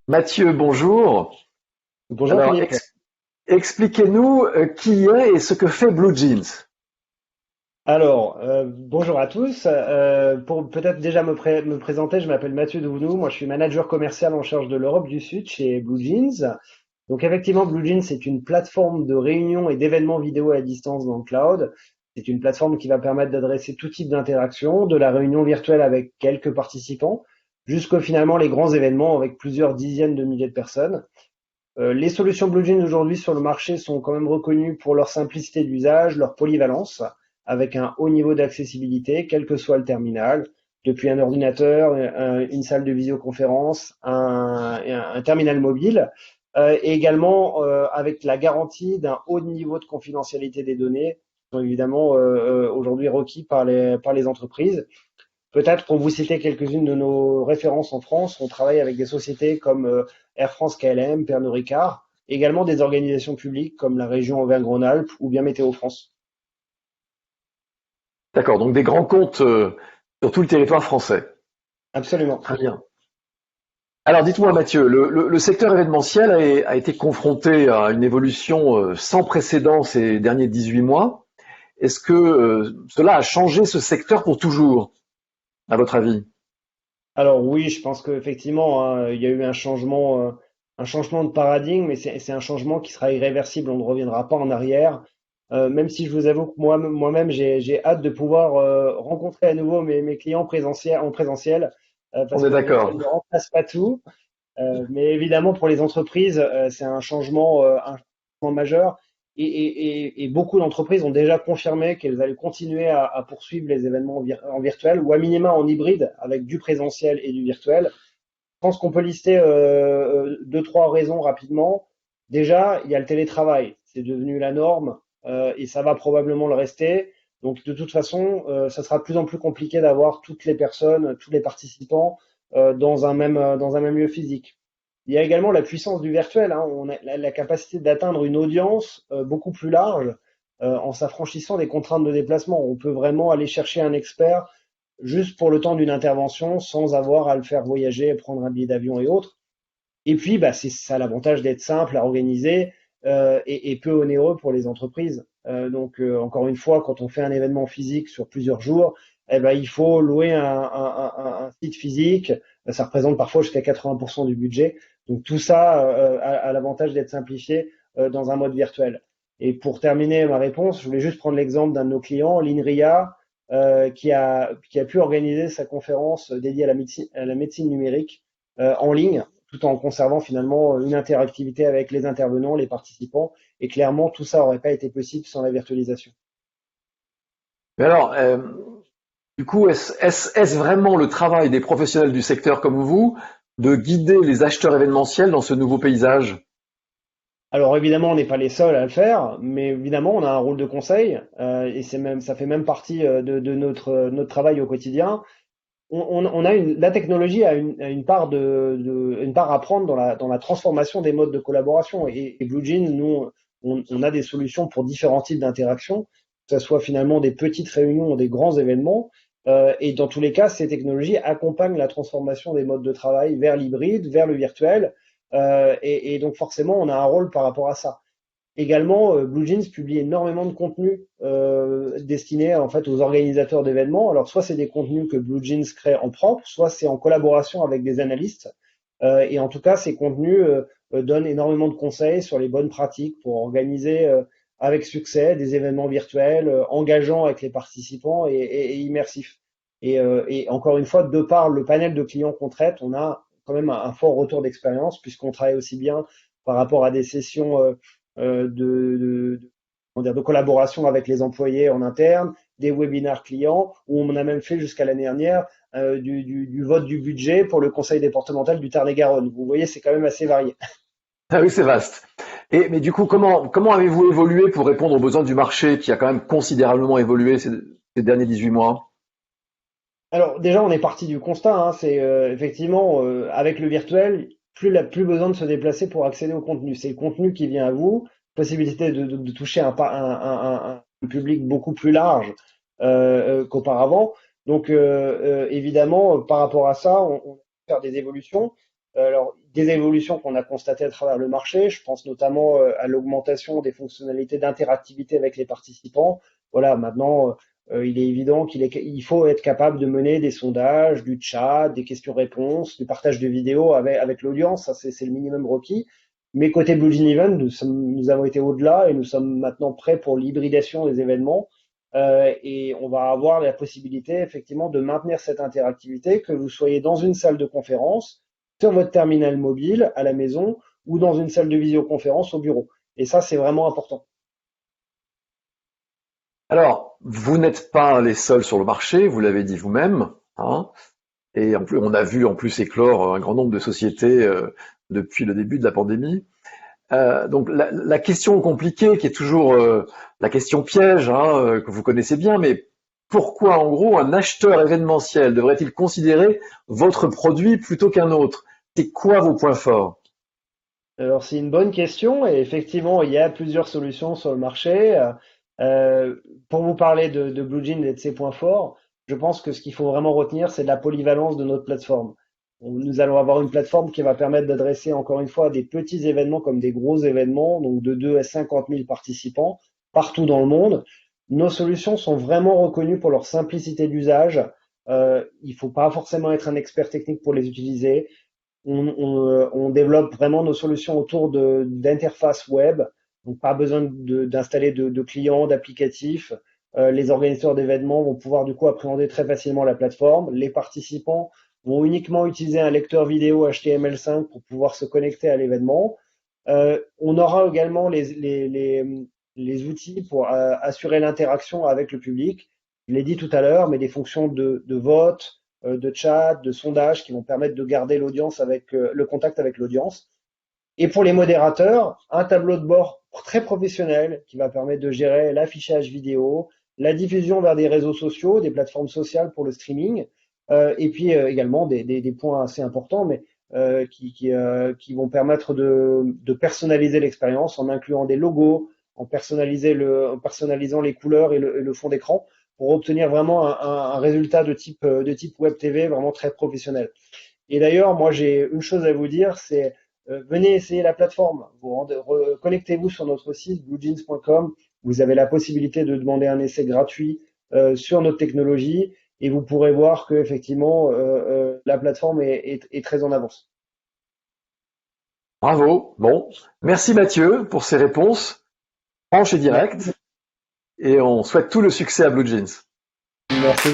Mathieu, bonjour. Bonjour Alors, Philippe. expliquez-nous qui est et ce que fait Blue Jeans. Alors, bonjour à tous. Pour peut-être déjà me présenter, je m'appelle Mathieu Dounou. Moi, je suis manager commercial en charge de l'Europe du Sud chez Blue Jeans. Donc, effectivement, Blue Jeans, c'est une plateforme de réunion et d'événements vidéo à distance dans le cloud. C'est une plateforme qui va permettre d'adresser tout type d'interaction, de la réunion virtuelle avec quelques participants, jusqu'au finalement les grands événements avec plusieurs dizaines de milliers de personnes. Les solutions BlueJeans aujourd'hui sur le marché sont quand même reconnues pour leur simplicité d'usage, leur polyvalence, avec un haut niveau d'accessibilité, quel que soit le terminal, depuis un ordinateur, une salle de visioconférence, un terminal mobile, et également avec la garantie d'un haut niveau de confidentialité des données, qui sont évidemment aujourd'hui requis par les entreprises. Peut-être pour vous citer quelques-unes de nos références en France, on travaille avec des sociétés comme Air France KLM, Pernod Ricard, également des organisations publiques comme la région Auvergne-Rhône-Alpes ou bien Météo France. D'accord, donc des grands comptes sur tout le territoire français. Absolument. Très bien. Alors, dites-moi, Mathieu, le secteur événementiel a été confronté à une évolution sans précédent ces derniers 18 mois. Est-ce que cela a changé ce secteur pour toujours, à votre avis? Alors oui, je pense qu'effectivement, hein, il y a eu un changement de paradigme, mais c'est un changement qui sera irréversible. On ne reviendra pas en arrière. Même si je vous avoue que moi-même, j'ai hâte de pouvoir rencontrer à nouveau mes clients en présentiel, On parce est que le virtuel d'accord. ne remplace pas tout. Mais évidemment, pour les entreprises, c'est un changement majeur. Et beaucoup d'entreprises ont déjà confirmé qu'elles allaient continuer à poursuivre les événements en virtuel ou à minima en hybride avec du présentiel et du virtuel. Je pense qu'on peut lister deux, trois raisons rapidement. Déjà, il y a le télétravail. C'est devenu la norme et ça va probablement le rester. Donc, de toute façon, ça sera de plus en plus compliqué d'avoir toutes les personnes, tous les participants dans un même lieu physique. Il y a également la puissance du virtuel, hein. On a la capacité d'atteindre une audience beaucoup plus large en s'affranchissant des contraintes de déplacement. On peut vraiment aller chercher un expert juste pour le temps d'une intervention sans avoir à le faire voyager, prendre un billet d'avion et autres. Et puis, bah, c'est ça l'avantage d'être simple à organiser et peu onéreux pour les entreprises. Encore une fois, quand on fait un événement physique sur plusieurs jours, eh ben, il faut louer un site physique. Ça représente parfois jusqu'à 80% du budget. Donc tout ça a l'avantage d'être simplifié dans un mode virtuel. Et pour terminer ma réponse, je voulais juste prendre l'exemple d'un de nos clients, l'INRIA, qui a pu organiser sa conférence dédiée à la médecine numérique en ligne tout en conservant finalement une interactivité avec les intervenants, les participants. Et clairement, tout ça n'aurait pas été possible sans la virtualisation. Mais alors, du coup, est-ce vraiment le travail des professionnels du secteur comme vous de guider les acheteurs événementiels dans ce nouveau paysage? Alors évidemment, on n'est pas les seuls à le faire, mais évidemment, on a un rôle de conseil et ça fait même partie de notre travail au quotidien. La technologie a une part une part à prendre dans la transformation des modes de collaboration. Et Blue Jean, nous, on a des solutions pour différents types d'interactions, que ce soit finalement des petites réunions ou des grands événements. Et dans tous les cas, ces technologies accompagnent la transformation des modes de travail vers l'hybride, vers le virtuel. Et donc forcément, on a un rôle par rapport à ça. Également, Blue Jeans publie énormément de contenus destinés en fait aux organisateurs d'événements. Alors soit c'est des contenus que Blue Jeans crée en propre, soit c'est en collaboration avec des analystes. Et en tout cas, ces contenus donnent énormément de conseils sur les bonnes pratiques pour organiser avec succès des événements virtuels, engageants avec les participants et immersifs. Et encore une fois, de par le panel de clients qu'on traite, on a quand même un fort retour d'expérience puisqu'on travaille aussi bien par rapport à des sessions comment dire, de collaboration avec les employés en interne, des webinaires clients, où on a même fait jusqu'à l'année dernière du vote du budget pour le conseil départemental du Tarn-et-Garonne. Vous voyez, c'est quand même assez varié. Ah oui, c'est vaste. Mais du coup, comment avez-vous évolué pour répondre aux besoins du marché qui a quand même considérablement évolué ces derniers 18 mois? Alors déjà, on est parti du constat, hein, c'est effectivement avec le virtuel, plus besoin de se déplacer pour accéder au contenu. C'est le contenu qui vient à vous, possibilité de toucher un public beaucoup plus large qu'auparavant. Donc évidemment, par rapport à ça, on va faire des évolutions. Alors, des évolutions qu'on a constatées à travers le marché, je pense notamment à l'augmentation des fonctionnalités d'interactivité avec les participants. Voilà, maintenant, il est évident il faut être capable de mener des sondages, du chat, des questions-réponses, du partage de vidéos avec l'audience. Ça, c'est le minimum requis. Mais côté Blue Jean Event, nous avons été au-delà et nous sommes maintenant prêts pour l'hybridation des événements. Et on va avoir la possibilité effectivement de maintenir cette interactivité, que vous soyez dans une salle de conférence, sur votre terminal mobile à la maison ou dans une salle de visioconférence au bureau. Et ça, c'est vraiment important. Alors, vous n'êtes pas les seuls sur le marché, vous l'avez dit vous-même, hein, et en plus, on a vu en plus éclore un grand nombre de sociétés depuis le début de la pandémie. Donc la question compliquée, qui est toujours la question piège, hein, que vous connaissez bien, mais pourquoi en gros un acheteur événementiel devrait-il considérer votre produit plutôt qu'un autre? C'est quoi vos points forts? Alors, c'est une bonne question et effectivement, il y a plusieurs solutions sur le marché. Euh, pour vous parler de Blue Jean et de ses points forts, je pense que ce qu'il faut vraiment retenir, c'est la polyvalence de notre plateforme. Nous allons avoir une plateforme qui va permettre d'adresser encore une fois des petits événements comme des gros événements, donc de 2 à 50 000 participants partout dans le monde. Nos solutions sont vraiment reconnues pour leur simplicité d'usage. Il faut pas forcément être un expert technique pour les utiliser. On développe vraiment nos solutions autour d'interfaces web, donc pas besoin d'installer de clients, d'applicatifs. Les organisateurs d'événements vont pouvoir du coup appréhender très facilement la plateforme. Les participants vont uniquement utiliser un lecteur vidéo HTML5 pour pouvoir se connecter à l'événement. On aura également les outils pour assurer l'interaction avec le public. Je l'ai dit tout à l'heure, mais des fonctions de vote, de chat, de sondage qui vont permettre de garder l'audience avec le contact avec l'audience. Et pour les modérateurs, un tableau de bord très professionnel qui va permettre de gérer l'affichage vidéo, la diffusion vers des réseaux sociaux, des plateformes sociales pour le streaming, et puis également des points assez importants, mais qui vont permettre de personnaliser l'expérience en incluant des logos, en personnalisant les couleurs et le fond d'écran pour obtenir vraiment un résultat de type web TV vraiment très professionnel. Et d'ailleurs, moi j'ai une chose à vous dire, c'est venez essayer la plateforme. Connectez-vous sur notre site bluejeans.com. Vous avez la possibilité de demander un essai gratuit sur notre technologie et vous pourrez voir que effectivement la plateforme est très en avance. Bravo. Bon, merci Mathieu pour ces réponses franches et directes, et on souhaite tout le succès à Blue Jeans. Merci.